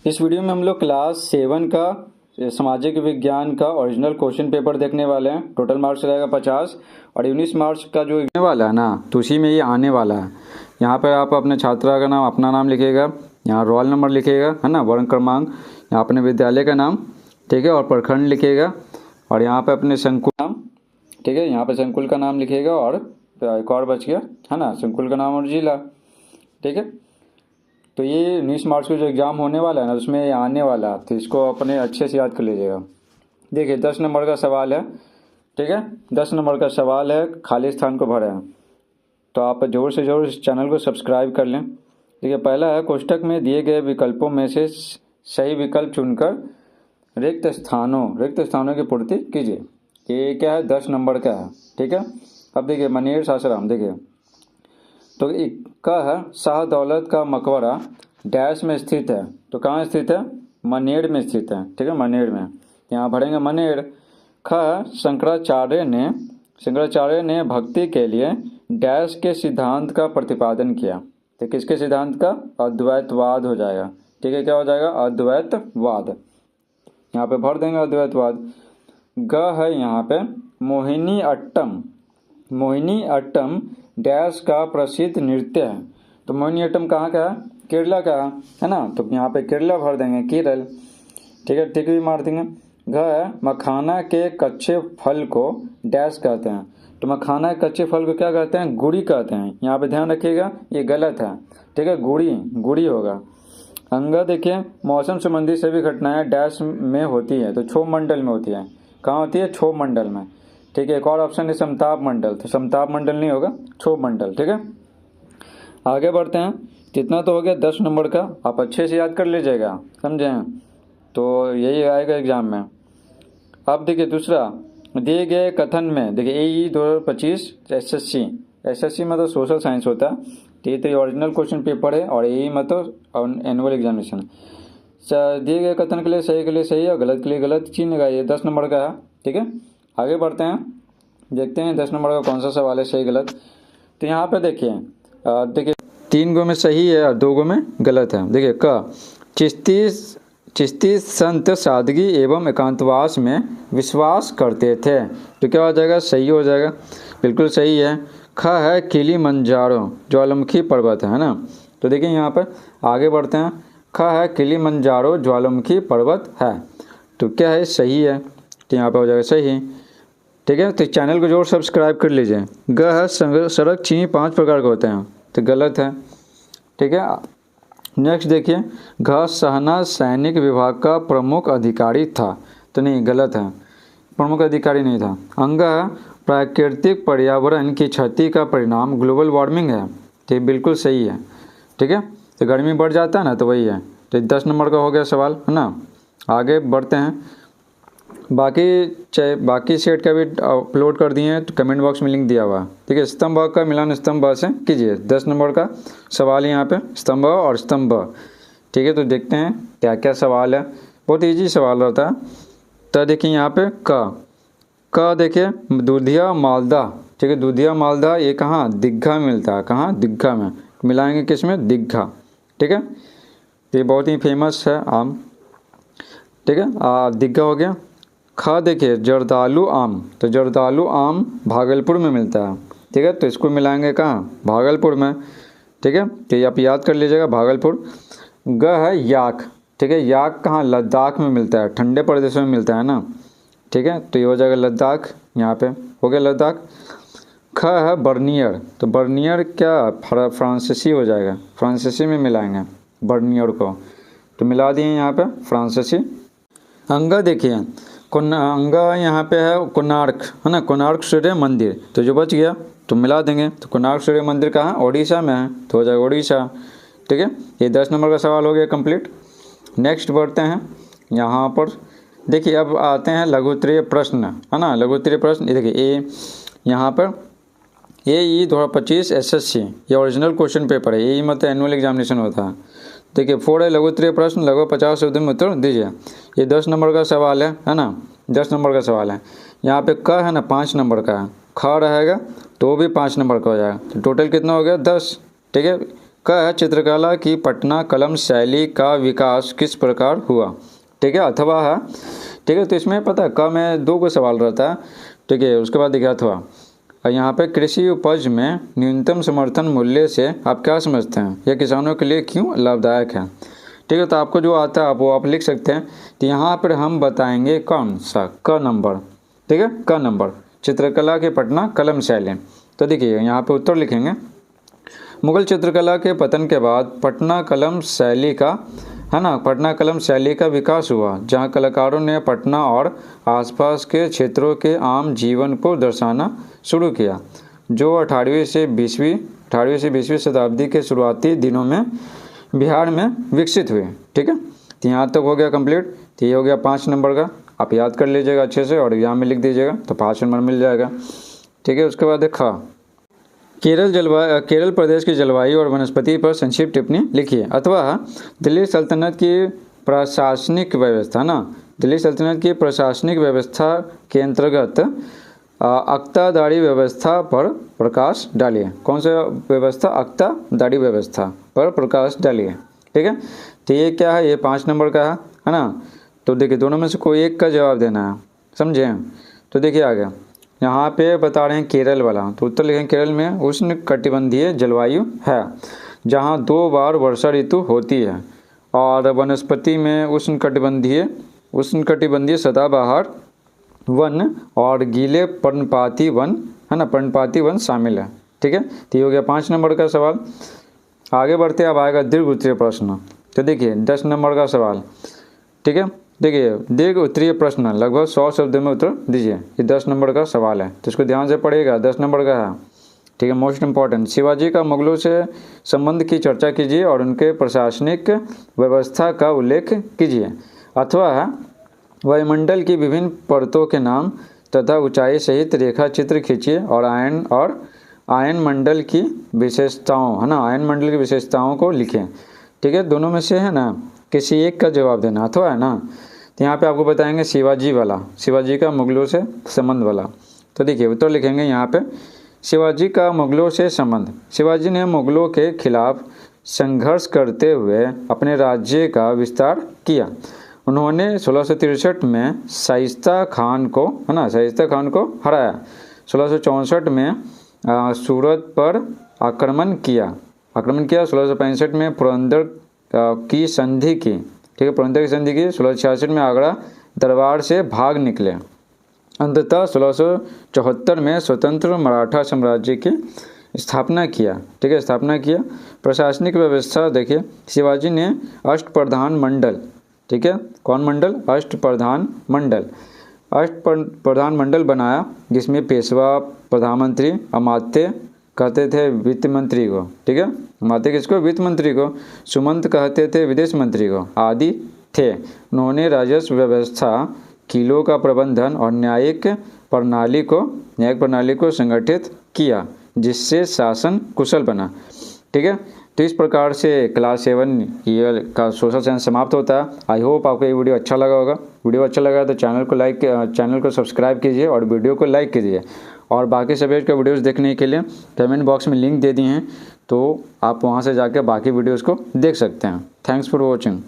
इस वीडियो में हम लोग क्लास 7 का सामाजिक विज्ञान का ओरिजिनल क्वेश्चन पेपर देखने वाले हैं। टोटल मार्क्स रहेगा 50 और 19 मार्क्स का जो आने वाला है ना, तो उसी में ये आने वाला है। यहाँ पर आप अपने छात्रा का नाम, अपना नाम लिखिएगा, यहाँ रोल नंबर लिखिएगा, है ना, वर्ण क्रमांक, यहाँ अपने विद्यालय का नाम, ठीक है, और प्रखंड लिखिएगा, और यहाँ पे अपने संकुल नाम, ठीक है, यहाँ पे संकुल का नाम लिखिएगा, और एक और बच गया, है ना, संकुल का नाम और जिला, ठीक है। तो ये 19 मार्च को जो एग्ज़ाम होने वाला है ना, उसमें ये आने वाला है, तो इसको अपने अच्छे से याद कर लीजिएगा। देखिए 10 नंबर का सवाल है, ठीक है, 10 नंबर का सवाल है, खाली स्थान को भरें। तो आप ज़रूर से ज़रूर इस चैनल को सब्सक्राइब कर लें। देखिए पहला है, कोष्ठक में दिए गए विकल्पों में से सही विकल्प चुनकर रिक्त स्थानों की पूर्ति कीजिए। ये क्या है, 10 नंबर का है, ठीक है। अब देखिए मनेर सासाराम, देखिए तो का है, शाह दौलत का मकबरा डैश में स्थित है। तो कहाँ स्थित है, मनेर में स्थित है, ठीक है, मनेर में, यहाँ भरेंगे मनेर। ख, शंकराचार्य ने भक्ति के लिए डैश के सिद्धांत का प्रतिपादन किया। तो किसके सिद्धांत का, अद्वैतवाद हो जाएगा, ठीक है, क्या हो जाएगा, अद्वैतवाद, यहाँ पे भर देंगे अद्वैतवाद। ग है यहाँ पे मोहिनी अट्टम डैश का प्रसिद्ध नृत्य है। तो मोहिनी अट्टम कहाँ का है, केरला का है ना, तो यहाँ पे केरला भर देंगे, केरल, ठीक है, टिक भी मार देंगे। घ है, मखाना के कच्चे फल को डैश कहते हैं। तो मखाना के कच्चे फल को क्या कहते हैं, गुड़ी कहते हैं। यहाँ पे ध्यान रखिएगा, ये गलत है, ठीक है, गुड़ी होगा। अंग देखिए, मौसम संबंधी सभी घटनाएं डैश में होती है, तो क्षोभ मंडल में होती है। कहाँ होती है, क्षोभ मंडल में, ठीक है। एक और ऑप्शन है समताप मंडल, तो समताप मंडल नहीं होगा, क्षोभ मंडल, ठीक है। आगे बढ़ते हैं, कितना तो हो गया 10 नंबर का, आप अच्छे से याद कर लीजिएगा, समझे, तो यही आएगा एग्जाम में। अब देखिए दूसरा, दिए गए कथन में, देखिए AE 2025 एसएससी में तो सोशल साइंस होता है, तो ये तो ओरिजिनल क्वेश्चन पेपर है, और AE में तो एनुअल एग्जामिनेशन। दिए गए कथन के लिए सही और गलत के लिए गलत चिन्ह का, ये 10 नंबर का है, ठीक है। आगे बढ़ते हैं, देखते हैं 10 नंबर का कौन सा सवाल है सही गलत। तो यहाँ पे देखिए 3 गो में सही है और 2 गो में गलत है। देखिए क, चिश्ती संत सादगी एवं एकांतवास में विश्वास करते थे। तो क्या हो जाएगा, सही हो जाएगा, बिल्कुल सही है। ख है, किलिमंजारो ज्वालामुखी पर्वत है ना। तो देखिए यहाँ पर आगे बढ़ते हैं, ख है, किलिमंजारो ज्वालामुखी पर्वत है, तो क्या है, सही है, तो यहाँ पर हो जाएगा सही, ठीक है। तो चैनल को जरूर सब्सक्राइब कर लीजिए। ग है, सड़क चिन्ह 5 प्रकार के होते हैं, तो गलत है, ठीक है। नेक्स्ट देखिए, घ, सहना सैनिक विभाग का प्रमुख अधिकारी था, तो नहीं, गलत है, प्रमुख अधिकारी नहीं था। अंग है, प्राकृतिक पर्यावरण की क्षति का परिणाम ग्लोबल वार्मिंग है, तो बिल्कुल सही है, ठीक है। तो गर्मी बढ़ जाता है ना, तो वही है। तो 10 नंबर का हो गया सवाल, है ना। आगे बढ़ते हैं, बाकी सेट का भी अपलोड कर दिए हैं, तो कमेंट बॉक्स में लिंक दिया हुआ है, ठीक है। स्तंभ का मिलान स्तंभ से कीजिए। 10 नंबर का सवाल यहाँ पे स्तंभ और स्तंभ, ठीक है। तो देखते हैं क्या क्या सवाल है, बहुत इजी सवाल रहता है। तो देखिए यहाँ पे क देखिए, दूधिया मालदा, ठीक है, दूधिया मालदा, ये कहाँ, दीघा में मिलता है, कहाँ, दीघा में, मिलाएंगे किस में, दीघा, ठीक है। तो ये बहुत ही फेमस है आम, ठीक है, दीघा हो गया। ख देखिए, जर्दालू आम, तो जर्दालू आम भागलपुर में मिलता है, ठीक है, तो इसको मिलाएंगे कहाँ, भागलपुर में, ठीक है। तो ये आप याद कर लीजिएगा, भागलपुर। ग है, याक, ठीक है, याक कहाँ, लद्दाख में मिलता है, ठंडे प्रदेशों में मिलता है ना, ठीक है, तो ये हो जाएगा लद्दाख, यहाँ पे हो गया लद्दाख। ख है, बर्नियर, तो बर्नियर क्या, फ्रांसीसी हो जाएगा, फ्रांसीसी में मिलाएंगे बर्नियर को, तो मिला दिए यहाँ पे फ्रांसीसी। अंग देखिए, अंग यहाँ पे है कोणार्क, है ना, कोणार्क सूर्य मंदिर, तो जो बच गया तो मिला देंगे। तो कोणार्क सूर्य मंदिर कहाँ, ओडिशा में है, तो हो जाएगा ओडिशा, ठीक है। ये 10 नंबर का सवाल हो गया कंप्लीट। नेक्स्ट बढ़ते हैं, यहाँ पर देखिए, अब आते हैं लघुत्तरीय प्रश्न, है ना, लघुत्तरीय प्रश्न। ये देखिए यहाँ पर AE 2025 एसएससी, ये ओरिजिनल क्वेश्चन पेपर है, AE में तो एनुअल एग्जामिनेशन होता है। देखिए 4 है, लघुत्तरीय प्रश्न, लगभग 50 शब्द में उत्तर दीजिए। ये 10 नंबर का सवाल है ना, 10 नंबर का सवाल है। यहाँ पे क है ना, 5 नंबर का है, ख रहेगा तो भी 5 नंबर का हो जाएगा, तो टोटल कितना हो गया, 10, ठीक है। क है चित्रकला की पटना कलम शैली का विकास किस प्रकार हुआ। ठीक है, अथवा है। ठीक है, तो इसमें पता है क में 2 को सवाल रहता है। ठीक है, उसके बाद देखिए अथवा। और यहाँ पे कृषि उपज में न्यूनतम समर्थन मूल्य से आप क्या समझते हैं, यह किसानों के लिए क्यों लाभदायक है। ठीक है, तो आपको जो आता है वो आप लिख सकते हैं। तो यहाँ पर हम बताएंगे कौन सा, क नंबर। ठीक है, क नंबर चित्रकला के पटना कलम शैली। तो देखिए यहाँ पे उत्तर लिखेंगे, मुगल चित्रकला के पतन के बाद पटना कलम शैली का, है ना, पटना कलम शैली का विकास हुआ, जहां कलाकारों ने पटना और आसपास के क्षेत्रों के आम जीवन को दर्शाना शुरू किया, जो 18वीं से 20वीं शताब्दी के शुरुआती दिनों में बिहार में विकसित हुए। ठीक है, तो यहाँ तक हो गया कंप्लीट। तो ये हो गया 5 नंबर का, आप याद कर लीजिएगा अच्छे से और एग्जाम में लिख दीजिएगा तो 5 नंबर मिल जाएगा। ठीक है, उसके बाद देखा केरल प्रदेश की जलवायु और वनस्पति पर संक्षिप्त टिप्पणी लिखिए। अथवा दिल्ली सल्तनत की प्रशासनिक व्यवस्था, ना, दिल्ली सल्तनत की प्रशासनिक व्यवस्था के अंतर्गत अक्तादारी व्यवस्था पर प्रकाश डालिए। कौन सा व्यवस्था, अक्तादारी व्यवस्था पर प्रकाश डालिए। ठीक है, तो ये क्या है, ये 5 नंबर का है ना। तो देखिए दोनों में से कोई एक का जवाब देना है, समझे। तो देखिए आगे यहाँ पे बता रहे हैं केरल वाला, तो उत्तर लिखेंगे केरल में उष्णकटिबंधीय जलवायु है, जहाँ 2 बार वर्षा ऋतु होती है, और वनस्पति में उष्णकटिबंधीय सदाबहार वन और गीले पर्णपाती वन, है ना, पर्णपाती वन शामिल है। ठीक है, तो ये हो गया 5 नंबर का सवाल। आगे बढ़ते अब आएगा दीर्घ उत्तरीय प्रश्न। तो देखिए 10 नंबर का सवाल। ठीक है, देखिए दीर्घ उत्तरीय प्रश्न लगभग 100 शब्द में उत्तर दीजिए। ये 10 नंबर का सवाल है, तो इसको ध्यान से पढ़िएगा, 10 नंबर का है। ठीक है, मोस्ट इंपॉर्टेंट। शिवाजी का मुगलों से संबंध की चर्चा कीजिए और उनके प्रशासनिक व्यवस्था का उल्लेख कीजिए। अथवा है वायुमंडल की विभिन्न परतों के नाम तथा ऊंचाई सहित रेखा चित्र खींचिए और आयन मंडल की विशेषताओं, है ना, आयन मंडल की विशेषताओं को लिखें। ठीक है, दोनों में से है ना किसी एक का जवाब देना। अथवा है ना, तो यहाँ पे आपको बताएंगे शिवाजी वाला, शिवाजी का मुगलों से संबंध वाला। तो देखिए उत्तर लिखेंगे यहाँ पे, शिवाजी का मुगलों से संबंध। शिवाजी ने मुगलों के खिलाफ संघर्ष करते हुए अपने राज्य का विस्तार किया। उन्होंने 1663 में शाइस्ता खान को, है ना, शाइस्ता खान को हराया। 1664 में सूरत पर आक्रमण किया। 1665 में पुरंदर की संधि की। ठीक है, पुरंदर की संधि की। 1666 में आगरा दरबार से भाग निकले। अंततः 1674 में स्वतंत्र मराठा साम्राज्य की स्थापना किया। ठीक है, स्थापना किया। प्रशासनिक व्यवस्था देखिए, शिवाजी ने अष्टप्रधान मंडल, ठीक है, कौन मंडल, अष्टप्रधान मंडल बनाया, जिसमें पेशवा, प्रधानमंत्री, अमात्य कहते थे वित्त मंत्री को। ठीक है, अमात्य किसको, वित्त मंत्री को, सुमंत कहते थे विदेश मंत्री को, आदि थे। उन्होंने राजस्व व्यवस्था, किलों का प्रबंधन और न्यायिक प्रणाली को संगठित किया, जिससे शासन कुशल बना। ठीक है, तो इस प्रकार से क्लास 7 ईयर का सोशल साइंस समाप्त होता है। आई होप आपको ये वीडियो अच्छा लगा होगा। वीडियो अच्छा लगा तो चैनल को सब्सक्राइब कीजिए और वीडियो को लाइक कीजिए। और बाकी सब्जेक्ट के वीडियोस देखने के लिए कमेंट बॉक्स में लिंक दे दिए हैं, तो आप वहां से जाकर बाकी वीडियोस को देख सकते हैं। Thanks for watching.